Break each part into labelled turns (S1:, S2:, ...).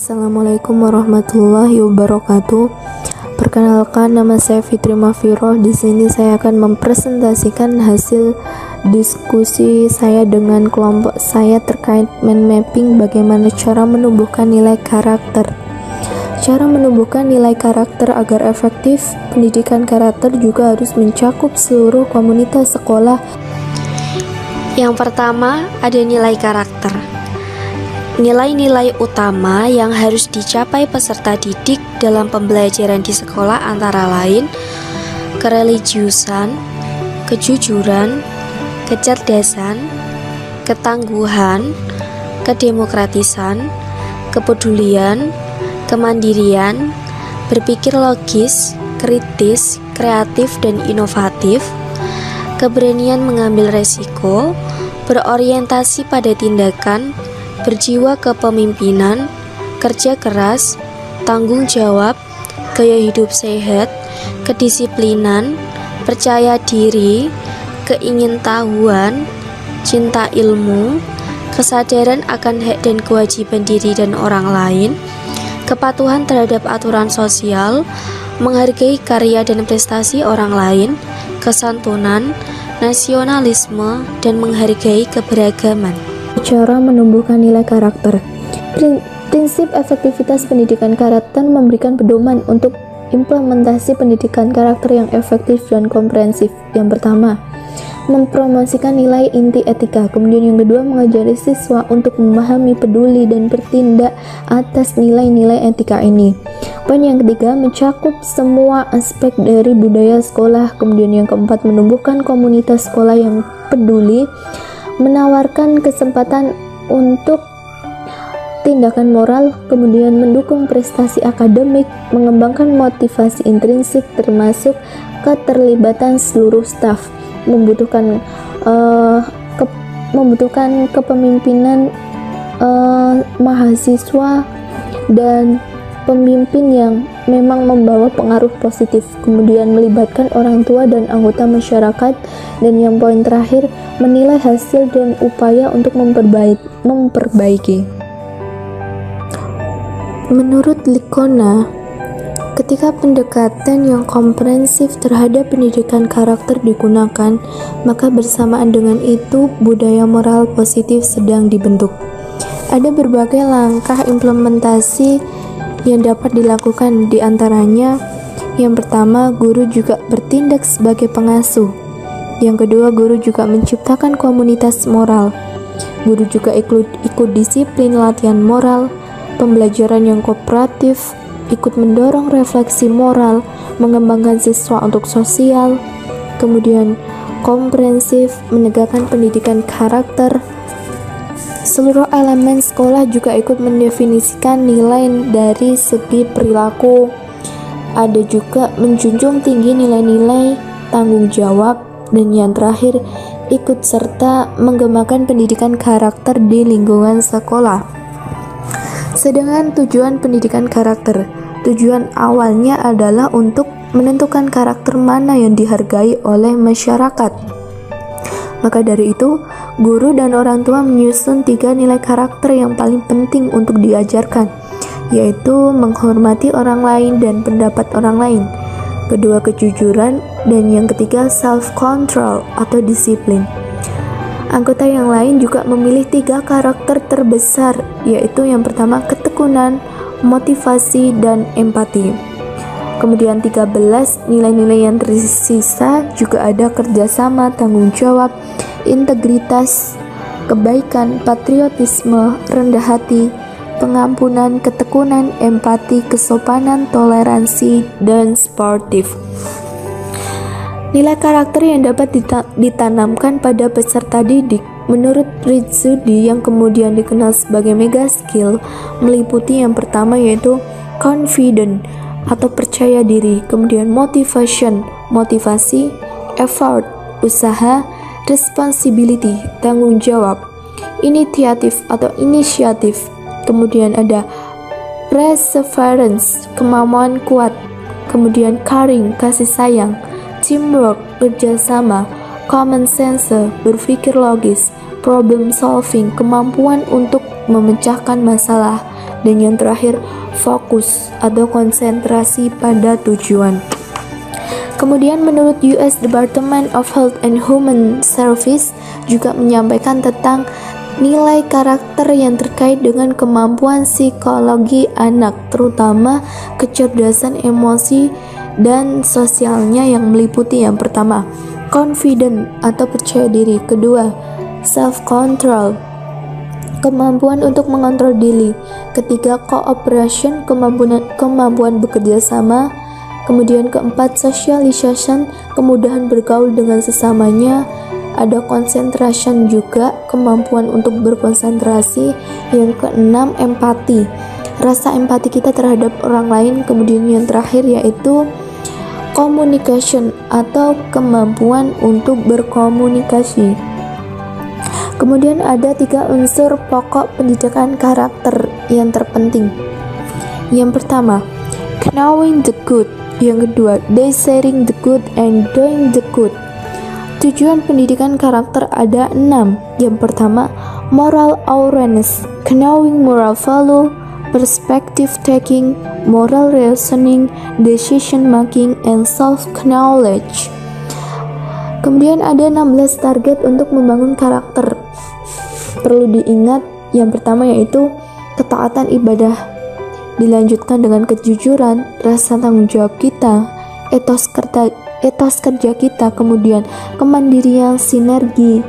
S1: Assalamualaikum warahmatullahi wabarakatuh. Perkenalkan, nama saya Fitri Mafiroh. Di sini saya akan mempresentasikan hasil diskusi saya dengan kelompok saya terkait mind mapping, bagaimana cara menumbuhkan nilai karakter. Cara menumbuhkan nilai karakter agar efektif, pendidikan karakter juga harus mencakup seluruh komunitas sekolah.
S2: Yang pertama, ada nilai karakter. Nilai-nilai utama yang harus dicapai peserta didik dalam pembelajaran di sekolah antara lain kereligiusan, kejujuran, kecerdasan, ketangguhan, kedemokratisan, kepedulian, kemandirian, berpikir logis, kritis, kreatif dan inovatif, keberanian mengambil resiko, berorientasi pada tindakan, berjiwa kepemimpinan, kerja keras, tanggung jawab, gaya hidup sehat, kedisiplinan, percaya diri, keingintahuan, cinta ilmu, kesadaran akan hak dan kewajiban diri dan orang lain, kepatuhan terhadap aturan sosial, menghargai karya dan prestasi orang lain, kesantunan, nasionalisme, dan menghargai keberagaman.
S1: Cara menumbuhkan nilai karakter. Prinsip efektivitas pendidikan karakter memberikan pedoman untuk implementasi pendidikan karakter yang efektif dan komprehensif. Yang pertama, mempromosikan nilai inti etika. Kemudian yang kedua, mengajari siswa untuk memahami, peduli, dan bertindak atas nilai-nilai etika ini. Poin yang ketiga, mencakup semua aspek dari budaya sekolah. Kemudian yang keempat, menumbuhkan komunitas sekolah yang peduli, menawarkan kesempatan untuk tindakan moral, kemudian mendukung prestasi akademik, mengembangkan motivasi intrinsik termasuk keterlibatan seluruh staf, membutuhkan kepemimpinan mahasiswa dan pemimpin yang memang membawa pengaruh positif, kemudian melibatkan orang tua dan anggota masyarakat, dan yang poin terakhir, menilai hasil dan upaya untuk memperbaiki. Menurut Licona, ketika pendekatan yang komprehensif terhadap pendidikan karakter digunakan, maka bersamaan dengan itu budaya moral positif sedang dibentuk. Ada berbagai langkah implementasi yang dapat dilakukan, di antaranya yang pertama, guru juga bertindak sebagai pengasuh. Yang kedua, guru juga menciptakan komunitas moral. Guru juga ikut disiplin latihan moral, pembelajaran yang kooperatif, ikut mendorong refleksi moral, mengembangkan siswa untuk sosial, kemudian komprehensif, menegakkan pendidikan karakter. Seluruh elemen sekolah juga ikut mendefinisikan nilai dari segi perilaku. Ada juga menjunjung tinggi nilai-nilai tanggung jawab, dan yang terakhir ikut serta mengembangkan pendidikan karakter di lingkungan sekolah. Sedangkan tujuan pendidikan karakter, tujuan awalnya adalah untuk menentukan karakter mana yang dihargai oleh masyarakat. Maka dari itu, guru dan orang tua menyusun 3 nilai karakter yang paling penting untuk diajarkan, yaitu menghormati orang lain dan pendapat orang lain, kedua kejujuran, dan yang ketiga self-control atau disiplin. Anggota yang lain juga memilih 3 karakter terbesar, yaitu yang pertama ketekunan, motivasi, dan empati. Kemudian 13 nilai-nilai yang tersisa juga ada kerjasama, tanggung jawab, integritas, kebaikan, patriotisme, rendah hati, pengampunan, ketekunan, empati, kesopanan, toleransi, dan sportif. Nilai karakter yang dapat ditanamkan pada peserta didik menurut Rizzuti, yang kemudian dikenal sebagai mega skill, meliputi yang pertama yaitu confident atau percaya diri, kemudian motivation, motivasi, effort, usaha, responsibility, tanggung jawab, initiative atau inisiatif, kemudian ada perseverance, kemauan kuat, kemudian caring, kasih sayang, teamwork, kerjasama, common sense, berpikir logis, problem solving, kemampuan untuk memecahkan masalah, Dan yang terakhir, fokus atau konsentrasi pada tujuan. Kemudian menurut US Department of Health and Human Service juga menyampaikan tentang nilai karakter yang terkait dengan kemampuan psikologi anak, terutama kecerdasan emosi dan sosialnya yang meliputi yang pertama, confident atau percaya diri, kedua, self-control, kemampuan untuk mengontrol diri, ketiga, cooperation, kemampuan bekerja sama, kemudian keempat, socialization, kemudahan bergaul dengan sesamanya, ada concentration juga, kemampuan untuk berkonsentrasi, yang keenam, empati, rasa empati kita terhadap orang lain, kemudian yang terakhir yaitu communication atau kemampuan untuk berkomunikasi. Kemudian ada 3 unsur pokok pendidikan karakter yang terpenting. Yang pertama, knowing the good. Yang kedua, desiring the good and doing the good. Tujuan pendidikan karakter ada 6. Yang pertama, moral awareness, knowing moral value, perspective taking, moral reasoning, decision making, and self-knowledge. Kemudian ada 16 target untuk membangun karakter. Perlu diingat, yang pertama yaitu ketaatan ibadah, dilanjutkan dengan kejujuran, rasa tanggung jawab kita, etos kerja kita, kemudian kemandirian, sinergi,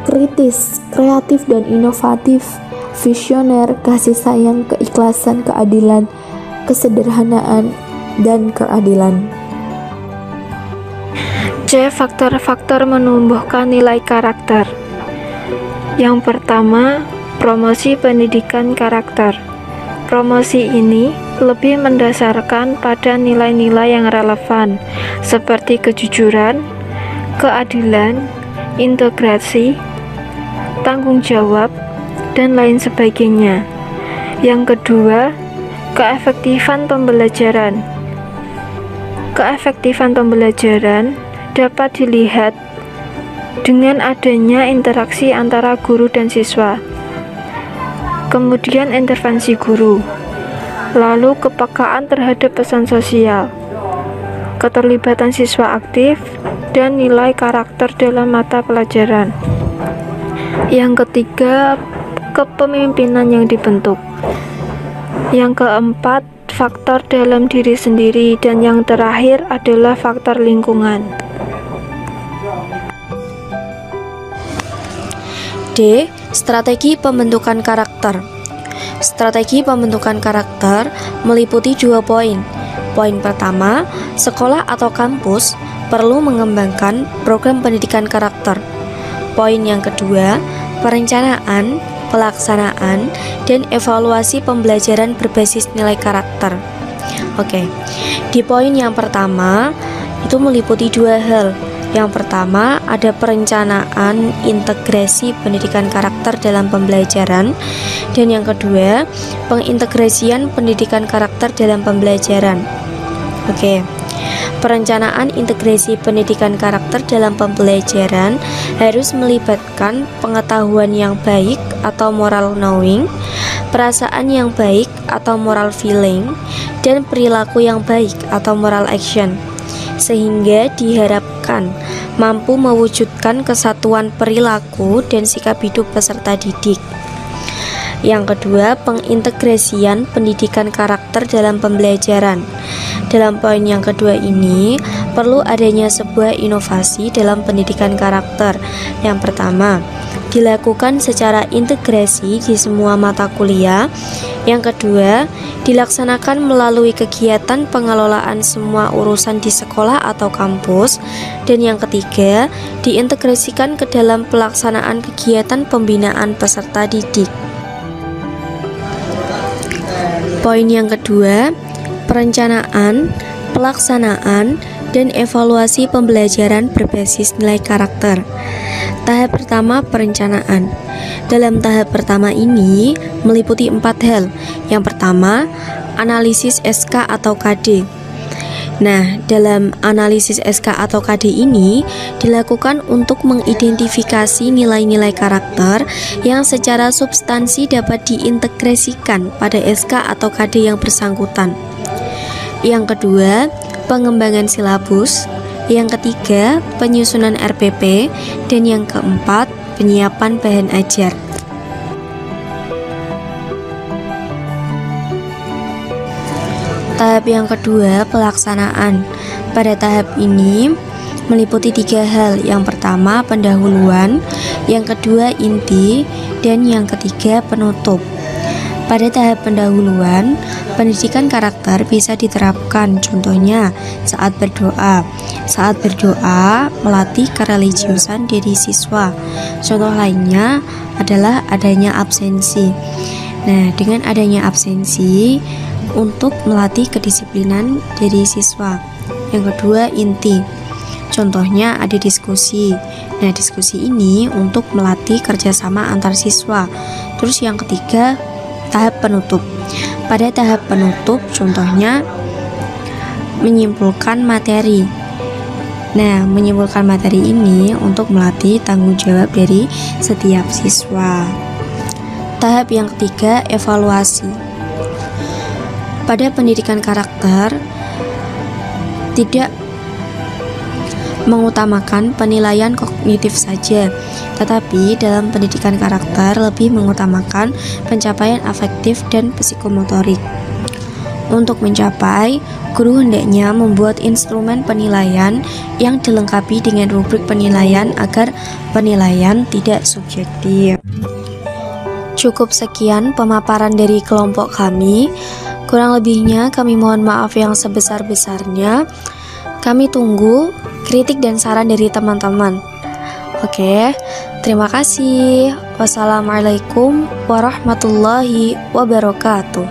S1: kritis, kreatif dan inovatif, visioner, kasih sayang, keikhlasan, keadilan, kesederhanaan, dan keadilan.
S3: C. Faktor-faktor menumbuhkan nilai karakter. Yang pertama, promosi pendidikan karakter. Promosi ini lebih mendasarkan pada nilai-nilai yang relevan, seperti kejujuran, keadilan, integrasi, tanggung jawab, dan lain sebagainya. Yang kedua, keefektifan pembelajaran. Keefektifan pembelajaran dapat dilihat dengan adanya interaksi antara guru dan siswa, kemudian intervensi guru, lalu kepekaan terhadap pesan sosial, keterlibatan siswa aktif, dan nilai karakter dalam mata pelajaran. Yang ketiga, kepemimpinan yang dibentuk. Yang keempat, faktor dalam diri sendiri, dan yang terakhir adalah faktor lingkungan.
S2: D. Strategi pembentukan karakter. Strategi pembentukan karakter meliputi 2 poin. Poin pertama, sekolah atau kampus perlu mengembangkan program pendidikan karakter. Poin yang kedua, perencanaan, pelaksanaan, dan evaluasi pembelajaran berbasis nilai karakter. Oke, di poin yang pertama itu meliputi 2 hal. Yang pertama, ada perencanaan integrasi pendidikan karakter dalam pembelajaran, dan yang kedua, pengintegrasian pendidikan karakter dalam pembelajaran. Oke. Perencanaan integrasi pendidikan karakter dalam pembelajaran harus melibatkan pengetahuan yang baik atau moral knowing, perasaan yang baik atau moral feeling, dan perilaku yang baik atau moral action, sehingga diharapkan mampu mewujudkan kesatuan perilaku dan sikap hidup peserta didik. Yang kedua, pengintegrasian pendidikan karakter dalam pembelajaran. Dalam poin yang kedua ini, perlu adanya sebuah inovasi dalam pendidikan karakter. Yang pertama, dilakukan secara integrasi di semua mata kuliah. Yang kedua, dilaksanakan melalui kegiatan pengelolaan semua urusan di sekolah atau kampus. Dan yang ketiga, diintegrasikan ke dalam pelaksanaan kegiatan pembinaan peserta didik. Poin yang kedua, perencanaan, pelaksanaan, dan evaluasi pembelajaran berbasis nilai karakter. Tahap pertama, perencanaan. Dalam tahap pertama ini meliputi 4 hal. Yang pertama, analisis SK atau KD. Nah, dalam analisis SK atau KD ini dilakukan untuk mengidentifikasi nilai-nilai karakter yang secara substansi dapat diintegrasikan pada SK atau KD yang bersangkutan. Yang kedua, pengembangan silabus. Yang ketiga, penyusunan RPP. Dan yang keempat, penyiapan bahan ajar. Tahap yang kedua, pelaksanaan. Pada tahap ini meliputi 3 hal. Yang pertama, pendahuluan, yang kedua, inti, dan yang ketiga, penutup. Pada tahap pendahuluan, pendidikan karakter bisa diterapkan. Contohnya, saat berdoa. Saat berdoa, melatih kereligiusan dari siswa. Contoh lainnya adalah adanya absensi. Nah, dengan adanya absensi, untuk melatih kedisiplinan dari siswa. Yang kedua, inti. Contohnya ada diskusi. Nah, diskusi ini untuk melatih kerjasama antar siswa. Terus yang ketiga, tahap penutup. Pada tahap penutup, contohnya menyimpulkan materi. Nah, menyimpulkan materi ini untuk melatih tanggung jawab dari setiap siswa. Tahap yang ketiga, evaluasi. Pada pendidikan karakter, tidak mengutamakan penilaian kognitif saja, tetapi dalam pendidikan karakter lebih mengutamakan pencapaian afektif dan psikomotorik. Untuk mencapai, guru hendaknya membuat instrumen penilaian yang dilengkapi dengan rubrik penilaian agar penilaian tidak subjektif. Cukup sekian pemaparan dari kelompok kami. Kurang lebihnya kami mohon maaf yang sebesar-besarnya. Kami tunggu kritik dan saran dari teman-teman. Oke, terima kasih. Wassalamualaikum warahmatullahi wabarakatuh.